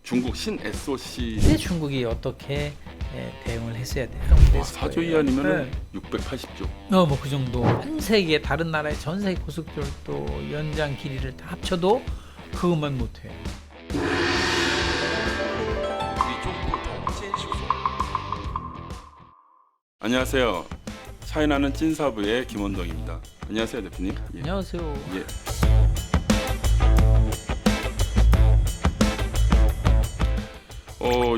중국 신 SOC 그때 중국이 어떻게 대응을 했어야 돼요? 사조 위안이면 네. 680조. 뭐 그 정도. 한 세계 다른 나라의 전 세계 고속철도 연장 길이를 다 합쳐도 그것만 못해요. 안녕하세요. 차이나는 찐사부의 김원동입니다. 안녕하세요, 대표님. 예. 안녕하세요. 예.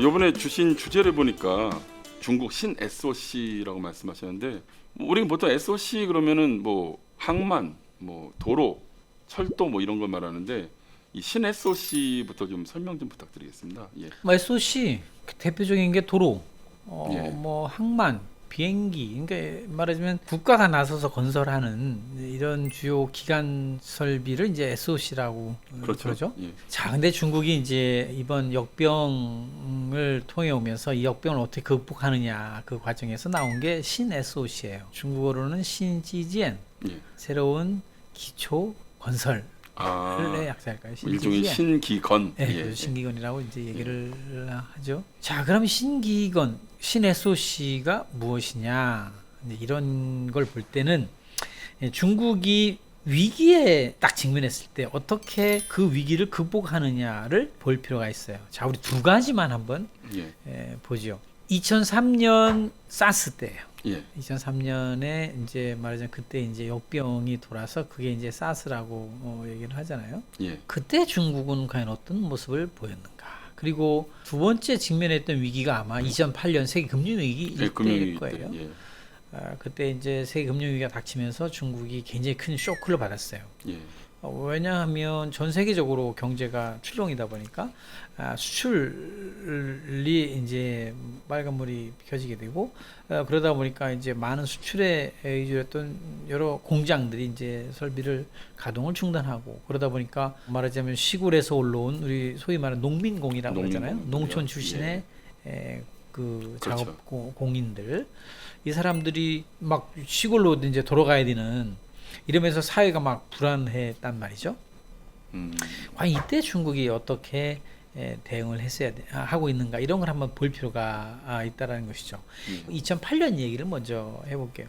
요번에 주신 주제를 보니까 중국 신 SOC라고 말씀하셨는데, 우리가 보통 SOC 그러면은 뭐 항만, 뭐 도로, 철도 뭐 이런 걸 말하는데, 이 신 SOC부터 좀 설명 좀 부탁드리겠습니다. 예. SOC 대표적인 게 도로, 예. 뭐 항만, 비행기. 그러니까 말하자면 국가가 나서서 건설하는 이런 주요 기간 설비를 이제 SOC라고 그러죠. 예. 자, 근데 중국이 이제 이번 역병을 통해 오면서 이 역병을 어떻게 극복하느냐 그 과정에서 나온 게 신 SOC예요. 중국어로는 신지지엔, 예. 새로운 기초 건설. 를 약자할까요? 일종의 신기건. 네, 예. 신기건이라고 이제 얘기를 하죠. 자, 그럼 신기건, 신 SOC가 무엇이냐? 이런 걸 볼 때는 중국이 위기에 딱 직면했을 때 어떻게 그 위기를 극복하느냐를 볼 필요가 있어요. 자, 우리 두 가지만 한번 예. 보죠. 2003년 사스 때예요. 예. 2003년에 이제 말하자면 그때 이제 역병이 돌아서 그게 이제 사스라고 얘기를 하잖아요. 예. 그때 중국은 과연 어떤 모습을 보였는가? 그리고 두 번째 직면했던 위기가 아마 2008년 세계 금융 위기일 때일 거예요. 예. 그때 이제 세계 금융 위기가 닥치면서 중국이 굉장히 큰 쇼크를 받았어요. 예. 왜냐하면 전 세계적으로 경제가 출렁이다 보니까 수출이 이제 빨간물이 켜지게 되고 그러다 보니까 이제 많은 수출에 의존했던 여러 공장들이 이제 설비를 가동을 중단하고 그러다 보니까 말하자면 시골에서 올라온 우리 소위 말하는 농민공이라고 하잖아요. 농촌 출신의 그 그렇죠. 작업 공인들 이 사람들이 막 시골로 이제 돌아가야 되는 이러면서 사회가 막 불안했단 말이죠. 과연 이때 중국이 어떻게 대응을 했어야 하고 있는가 이런 걸 한번 볼 필요가 있다라는 것이죠. 2008년 얘기를 먼저 해볼게요.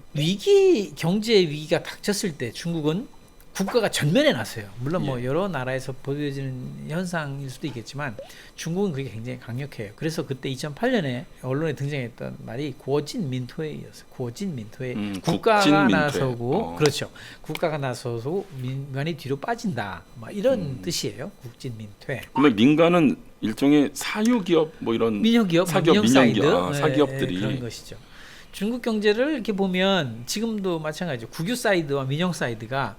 경제 위기가 닥쳤을 때 중국은 국가가 전면에 났어요. 물론 뭐 여러 나라에서 보여지는 현상일 수도 있겠지만 중국은 그게 굉장히 강력해요. 그래서 그때 2008년에 언론에 등장했던 말이 구어진 민토회였어요. 구어진 민토회. 국가가 나서고 그렇죠. 국가가 나서서 민간이 뒤로 빠진다. 막 이런 뜻이에요. 국진 민퇴. 그러면 민간은 일종의 사유기업 뭐 이런 민영기업, 사기업, 민영사이드 사기업들이 그런 것이죠. 중국 경제를 이렇게 보면 지금도 마찬가지죠. 국유 사이드와 민영 사이드가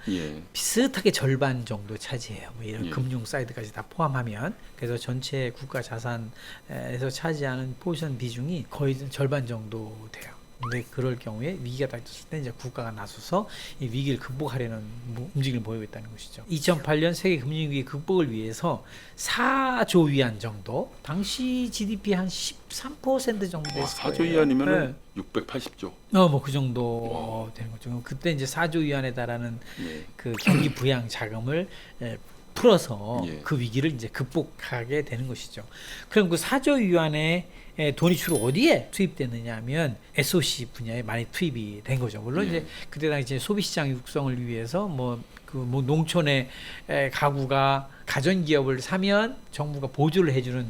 비슷하게 절반 정도 차지해요. 뭐 이런 금융 사이드까지 다 포함하면 그래서 전체 국가 자산에서 차지하는 포션 비중이 거의 절반 정도 돼요. 근데 그럴 경우에 위기가 닥쳤을 때 이제 국가가 나서서 이 위기를 극복하려는 움직임을 보이고 있다는 것이죠. 2008년 세계 금융위기 극복을 위해서 4조 위안 정도, 당시 GDP 한 13% 정도 됐을 거예요. 4조 위안이면 680조. 뭐 그 정도 되는 거죠. 그때 이제 4조 위안에 달하는 그 경기 부양 자금을 풀어서 그 위기를 이제 극복하게 되는 것이죠. 그럼 그 4조 위안의 돈이 주로 어디에 투입됐느냐 하면 SOC 분야에 많이 투입이 된 거죠. 물론 이제 그때 당시 소비 시장 육성을 위해서 뭐 농촌의 가구가 가전 기업을 사면 정부가 보조를 해주는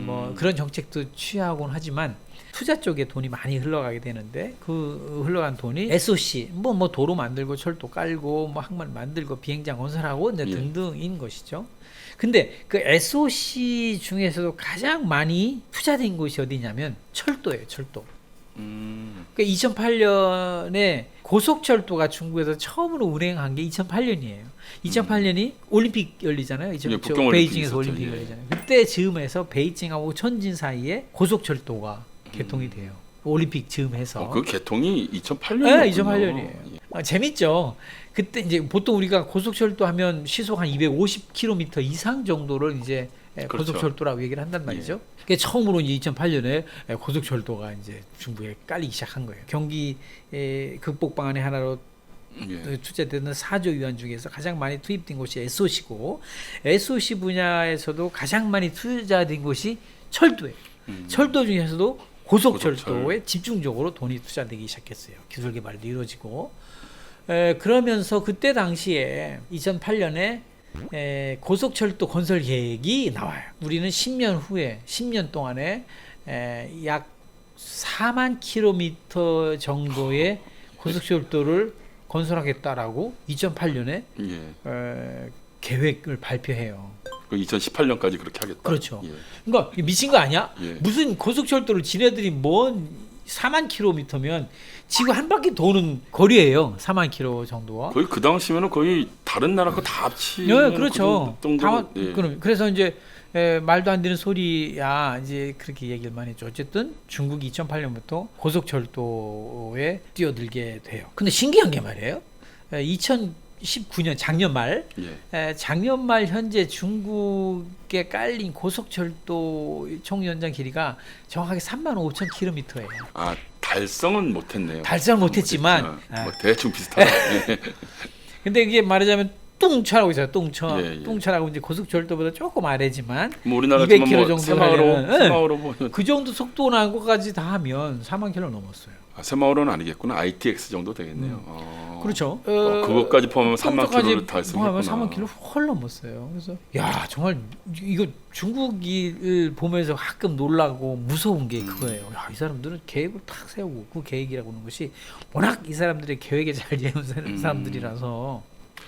뭐 그런 정책도 취하곤 하지만 투자 쪽에 돈이 많이 흘러가게 되는데 그 흘러간 돈이 SOC 뭐 도로 만들고 철도 깔고 뭐 항만 만들고 비행장 건설하고 이제 등등인 것이죠. 근데 그 SOC 중에서도 가장 많이 투자된 곳이 어디냐면 철도예요. 철도. 그러니까 2008년에 고속철도가 중국에서 처음으로 운행한 게 2008년이에요. 2008년이 올림픽 열리잖아요. 베이징에서 올림픽 열리잖아요. 그때 즈음해서 베이징하고 천진 사이에 고속철도가 개통이 돼요. 올림픽 즈음해서. 그 개통이 2008년이었군요. 네, 2008년이에요. 재밌죠. 그때 이제 보통 우리가 고속철도 하면 시속 한 250km 이상 정도를 이제 고속철도라고 얘기를 한단 말이죠. 그게 처음으로 이제 2008년에 고속철도가 이제 중국에 깔리기 시작한 거예요. 경기 극복 방안의 하나로 투자되는 4조 위안 중에서 가장 많이 투입된 곳이 SOC고 SOC 분야에서도 가장 많이 투자된 곳이 철도예요. 철도 중에서도 고속철도에 집중적으로 돈이 투자되기 시작했어요. 기술 개발도 이루어지고 그러면서 그때 당시에 2008년에 고속철도 건설 계획이 나와요. 우리는 10년 후에 10년 동안에 약 4만 킬로미터 정도의 고속철도를 건설하겠다라고 2008년에 계획을 발표해요. 2018년까지 그렇게 하겠다. 그렇죠. 예. 그러니까 미친 거 아니야? 예. 무슨 고속철도를 지네들이 뭔 4만 킬로미터면 지구 한 바퀴 도는 거리예요. 4만 킬로 정도가. 거의 그 당시면은 거의 다른 나라 거 다 합치면 네, 그렇죠. 그 정도. 그래서 이제 말도 안 되는 소리야 이제 그렇게 얘기를 많이 했죠. 어쨌든 중국이 2008년부터 고속철도에 뛰어들게 돼요. 근데 신기한 게 말이에요. 2019년 작년 말 현재 중국에 깔린 고속철도 총 연장 길이가 정확하게 35,000km예요. 아, 달성은 못했네요. 달성 못했지만 뭐 대충 비슷하다. 근데 이게 말하자면 뚱쳐라고 있어요. 뚱쳐. 예. 뚱쳐라고 이제 고속철도보다 조금 아래지만 뭐 우리나라 200km 뭐 정도 새마을호 뭐 그 정도 속도 난 것까지 다 하면 4만 킬로 넘었어요. 새마을호는 아니겠구나. ITX 정도 되겠네요. 그렇죠. 그것까지 포함하면 3만 킬로를 달성했구나. 4만 킬로 훨 넘었어요. 그래서 야 정말 이거 중국을 보면서 가끔 놀라고 무서운 게 그거예요. 야, 이 사람들은 계획을 탁 세우고 그 계획이라고 하는 것이 워낙 이 사람들의 계획에 잘 이해하는 사람들이라서.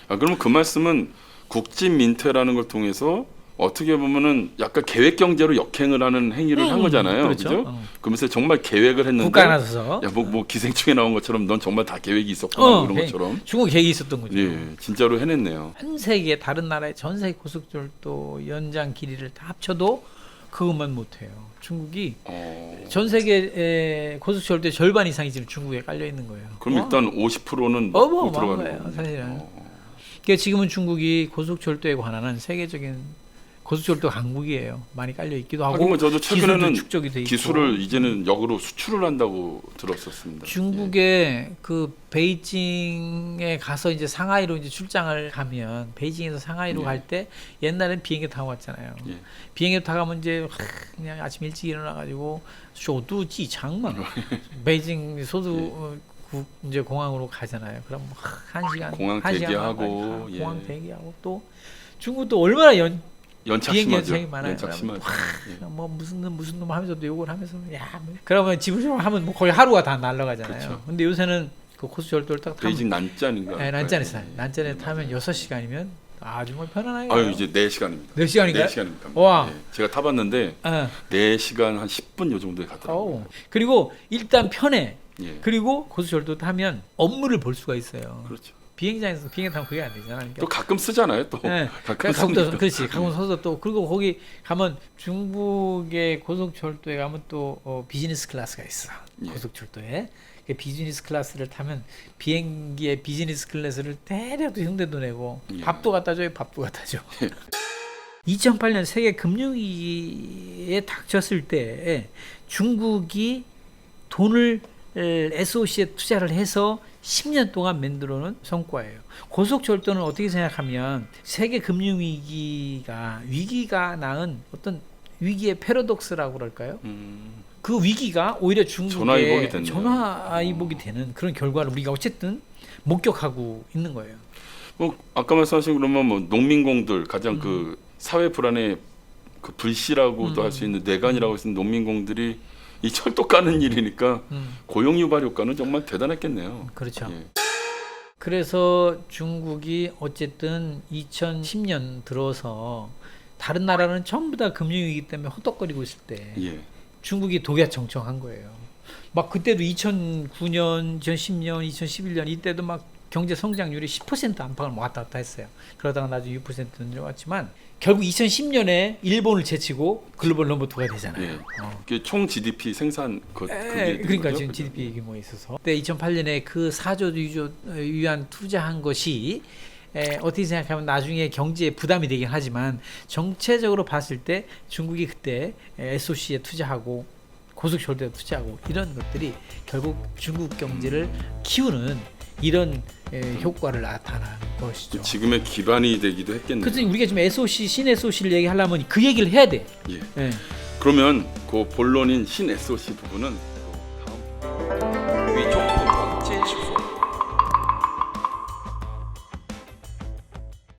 그러면 그 말씀은 국진 민퇴라는 걸 통해서 어떻게 보면은 약간 계획 경제로 역행을 하는 행위를 한 거잖아요. 그렇죠? 그러면서 정말 계획을 했는데 국가 나서서 뭐 기생충에 나온 것처럼 넌 정말 다 계획이 있었구나 그런 것처럼. 중국 계획이 있었던 거죠. 예, 진짜로 해냈네요. 한 세계 다른 나라의 전 세계 고속철도 연장 길이를 다 합쳐도 그것만 못해요. 중국이 전 세계 고속철도의 절반 이상이 지금 중국에 깔려 있는 거예요. 그럼 일단 50%는 못 들어가는 거예요, 사실은. 그러니까 지금은 중국이 고속철도에 관한 세계적인 고속철도 강국이에요. 많이 깔려 있기도 하고. 뭐 저도 최근에는 축적이 돼 있고. 기술을 이제는 역으로 수출을 한다고 들었었습니다. 중국의 그 베이징에 가서 이제 상하이로 이제 출장을 가면 베이징에서 상하이로 갈 때 옛날엔 비행기 타고 갔잖아요. 비행기 타고 가면 이제 그냥 아침 일찍 일어나가지고 쇼두지 장만 베이징 소두 이제 공항으로 가잖아요. 그럼 1시간 공항 대기하고 공항 대기하고 또 중국도 얼마나 연착 비행기 심하죠. 연착이 많아요. 연착 심하죠. 뭐 무슨 놈 하면서도 욕을 하면서 그러면 집을 하면 뭐 거의 하루가 다 날아가잖아요. 그렇죠. 근데 요새는 그 고속철도를 딱 타면 베이징 난짠인가? 난짠에서 난짠에 타면 6시간이면 아주 뭐 편안하게. 아유 이제 4시간입니다. 4시간인가요? 4시간입니다. 와. 제가 타봤는데 4시간 한 10분 요 정도에 가더라고요. 그리고 일단 편해. 그리고 고속철도 타면 업무를 볼 수가 있어요. 그렇죠. 비행장에서 비행기 타면 그게 안 되잖아. 그러니까. 또 가끔 쓰잖아요. 또 가끔 그렇지. 가끔 서서 또 그리고 거기 가면 중국의 고속철도에 가면 또 비즈니스 클래스가 있어. 고속철도에 그 비즈니스 클래스를 타면 비행기의 비즈니스 클래스를 때려도 흉내도 내고 밥도 갖다 줘요. 밥도 갖다 줘. 2008년 세계 금융위기에 닥쳤을 때 중국이 돈을 SOC에 투자를 해서 10년 동안 만들어놓은 성과예요. 고속철도는 어떻게 생각하면 세계 금융위기가 낳은 어떤 위기의 패러독스라고 그럴까요? 그 위기가 오히려 중국의 전화위복이 되는 그런 결과를 우리가 어쨌든 목격하고 있는 거예요. 뭐 아까 말씀하신 그러면 뭐 농민공들 가장 그 사회 불안의 그 불씨라고도 할 수 있는 뇌관이라고 할 수 있는 농민공들이 이 철도 까는 일이니까 고용 유발 효과는 정말 대단했겠네요. 그렇죠. 그래서 중국이 어쨌든 2010년 들어서 다른 나라는 전부 다 금융위기 때문에 허덕거리고 있을 때 중국이 독야청청한 거예요. 막 그때도 2009년, 2010년, 2011년 이때도 막 경제 성장률이 10% 안팎을 왔다 갔다 했어요. 그러다가 나중에 6% 내려왔지만 결국 2010년에 일본을 제치고 글로벌 넘버 2가 되잖아요. 총 GDP 생산 그러니까 지금 GDP 규모에 있어서 그때 2008년에 그 4조 위안 투자한 것이 어떻게 생각하면 나중에 경제에 부담이 되긴 하지만 정체적으로 봤을 때 중국이 그때 SOC에 투자하고 고속철도에 투자하고 이런 것들이 결국 중국 경제를 키우는 이런 효과를 나타나는 것이죠. 지금의 기반이 되기도 했겠네요. 그래서 우리가 지금 SOC, 신 SOC를 얘기하려면 그 얘기를 해야 돼. 예. 예. 그러면 그 본론인 신 SOC 부분은